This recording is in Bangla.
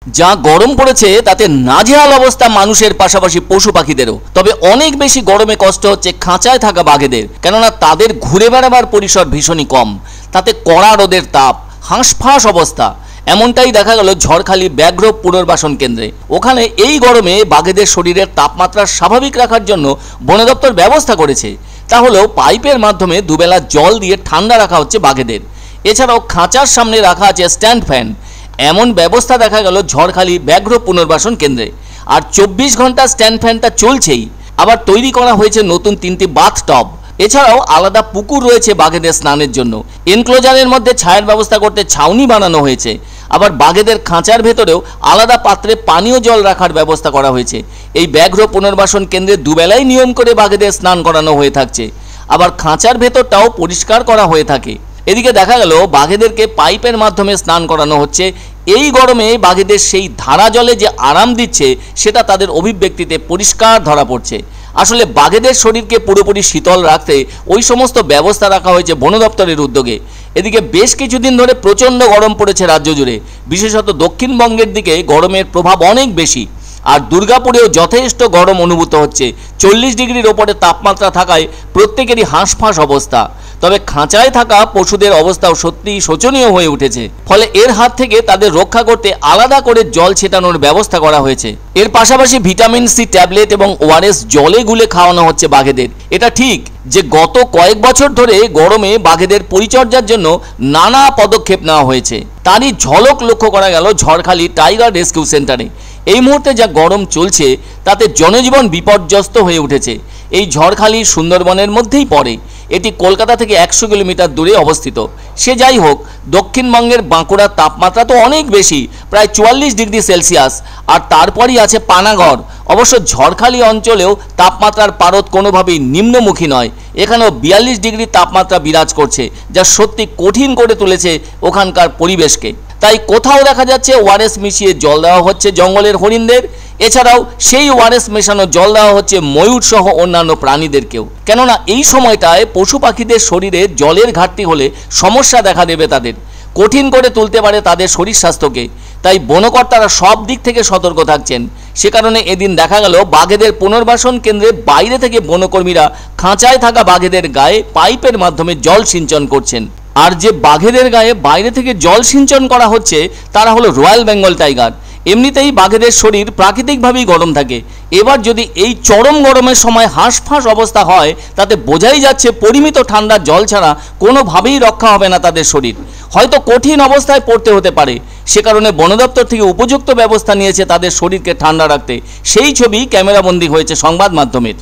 যা গরম পড়েছে তাতে নাজেহাল অবস্থা মানুষের পাশাপাশি পশু পাখিদেরও। তবে অনেক বেশি গরমে কষ্ট হচ্ছে খাঁচায় থাকা বাঘেদের, কেননা তাদের ঘুরে বেড়াবার পরিসর ভীষণই কম। তাতে কড়া রোদের তাপ, হাঁসফাঁস অবস্থা। এমনটাই দেখা গেল ঝড়খালি ব্যাঘ্র পুনর্বাসন কেন্দ্রে। ওখানে এই গরমে বাঘেদের শরীরের তাপমাত্রা স্বাভাবিক রাখার জন্য বন দপ্তর ব্যবস্থা করেছে। তা হলেও পাইপের মাধ্যমে দুবেলা জল দিয়ে ঠান্ডা রাখা হচ্ছে বাঘেদের। এছাড়াও খাঁচার সামনে রাখা আছে স্ট্যান্ড ফ্যান। এমন ব্যবস্থা দেখা গেল ঝড়খালি ব্যাঘ্র পুনর্বাসন কেন্দ্রে। আর 24 ঘন্টা স্ট্যান্ড ফ্যানটা চলছেই। আবার তৈরি করা হয়েছে নতুন 3টি বাথটব। এছাড়াও আলাদা পুকুর রয়েছে বাঘেদের স্নানের জন্য। এনক্লোজারের মধ্যে ছায়ার ব্যবস্থা করতে ছাউনি বানানো হয়েছে। আবার বাঘেদের খাঁচার ভেতরেও আলাদা পাত্রে পানীয় জল রাখার ব্যবস্থা করা হয়েছে। এই ব্যাঘ্র পুনর্বাসন কেন্দ্রে দুবেলাই নিয়ম করে বাঘেদের স্নান করানো হয়ে থাকছে। আবার খাঁচার ভেতরটাও পরিষ্কার করা হয়ে থাকে। এদিকে দেখা গেল বাঘেদেরকে পাইপের মাধ্যমে স্নান করানো হচ্ছে। এই গরমে বাঘেদের সেই ধারা জলে যে আরাম দিচ্ছে সেটা তাদের অভিব্যক্তিতে পরিষ্কার ধরা পড়ছে। আসলে বাঘেদের শরীরকে পুরোপুরি শীতল রাখতে ওই সমস্ত ব্যবস্থা রাখা হয়েছে বন দপ্তরের উদ্যোগে। এদিকে বেশ কিছুদিন ধরে প্রচণ্ড গরম পড়েছে রাজ্য জুড়ে। বিশেষত দক্ষিণবঙ্গের দিকে গরমের প্রভাব অনেক বেশি। আর দুর্গাপুরেও যথেষ্ট গরম অনুভূত হচ্ছে। 40 ডিগ্রির ওপরে তাপমাত্রা থাকায় প্রত্যেকেরই হাঁসফাঁস অবস্থা। তবে খাঁচায় থাকা পশুদের অবস্থাও সত্যিই শোচনীয় হয়ে উঠেছে। ফলে এর হাত থেকে তাদের রক্ষা করতে আলাদা করে জল ছেটানোর ব্যবস্থা করা হয়েছে। এর পাশাপাশি ভিটামিন সি ট্যাবলেট এবং ওআরএস জলে গুলে খাওয়ানো হচ্ছে বাঘেদের। এটা ঠিক যে গত কয়েক বছর ধরে গরমে বাঘেদের পরিচর্যার জন্য নানা পদক্ষেপ নেওয়া হয়েছে। তারই ঝলক লক্ষ্য করা গেল ঝড়খালি টাইগার রেস্কিউ সেন্টারে। এই মুহূর্তে যা গরম চলছে তাতে জনজীবন বিপর্যস্ত হয়ে উঠেছে। এই ঝড়খালি সুন্দরবনের মধ্যেই পড়ে। এটি কলকাতা থেকে 100 কিলোমিটার দূরে অবস্থিত। সে যাই হোক, দক্ষিণবঙ্গের বাঁকুড়ার তাপমাত্রা তো অনেক বেশি, প্রায় 44 ডিগ্রি সেলসিয়াস। আর তারপরই আছে পানাগড়। অবশ্য ঝড়খালি অঞ্চলেও তাপমাত্রার পারদ কোনোভাবেই নিম্নমুখী নয়। এখানেও 42 ডিগ্রি তাপমাত্রা বিরাজ করছে, যা সত্যি কঠিন করে তুলেছে ওখানকার পরিবেশকে। তাই কোথাও দেখা যাচ্ছে ওআরএস মিশিয়ে জল দেওয়া হচ্ছে জঙ্গলের হরিণদের। এছাড়াও সেই ওআরএস মেশানো জল দেওয়া হচ্ছে ময়ূর সহ অন্যান্য প্রাণীদেরকেও। কেননা এই সময়টায় পশু পাখিদের শরীরে জলের ঘাটতি হলে সমস্যা দেখা দেবে তাদের, কঠিন করে তুলতে পারে তাদের শরীর স্বাস্থ্যকে। তাই বনকর্তারা সব দিক থেকে সতর্ক থাকছেন। সে কারণে এদিন দেখা গেল বাঘেদের পুনর্বাসন কেন্দ্রে বাইরে থেকে বনকর্মীরা খাঁচায় থাকা বাঘেদের গায়ে পাইপের মাধ্যমে জল সিঞ্চন করছেন। আর যে বাঘেদের গায়ে বাইরে থেকে জল সিঞ্চন করা হচ্ছে তারা হলো রয়্যাল বেঙ্গল টাইগার। এমনিতেই বাঘেদের শরীর প্রাকৃতিকভাবেই গরম থাকে। এবার যদি এই চরম গরমের সময় হাঁসফাঁস অবস্থা হয় তাতে বোঝাই যাচ্ছে পরিমিত ঠান্ডা জল ছাড়া কোনোভাবেই রক্ষা হবে না তাদের শরীর। হয়তো কঠিন অবস্থায় পড়তে হতে পারে। সে কারণে বন দপ্তর থেকে উপযুক্ত ব্যবস্থা নিয়েছে তাদের শরীরকে ঠান্ডা রাখতে। সেই ছবি ক্যামেরাবন্দি হয়েছে সংবাদ মাধ্যমের।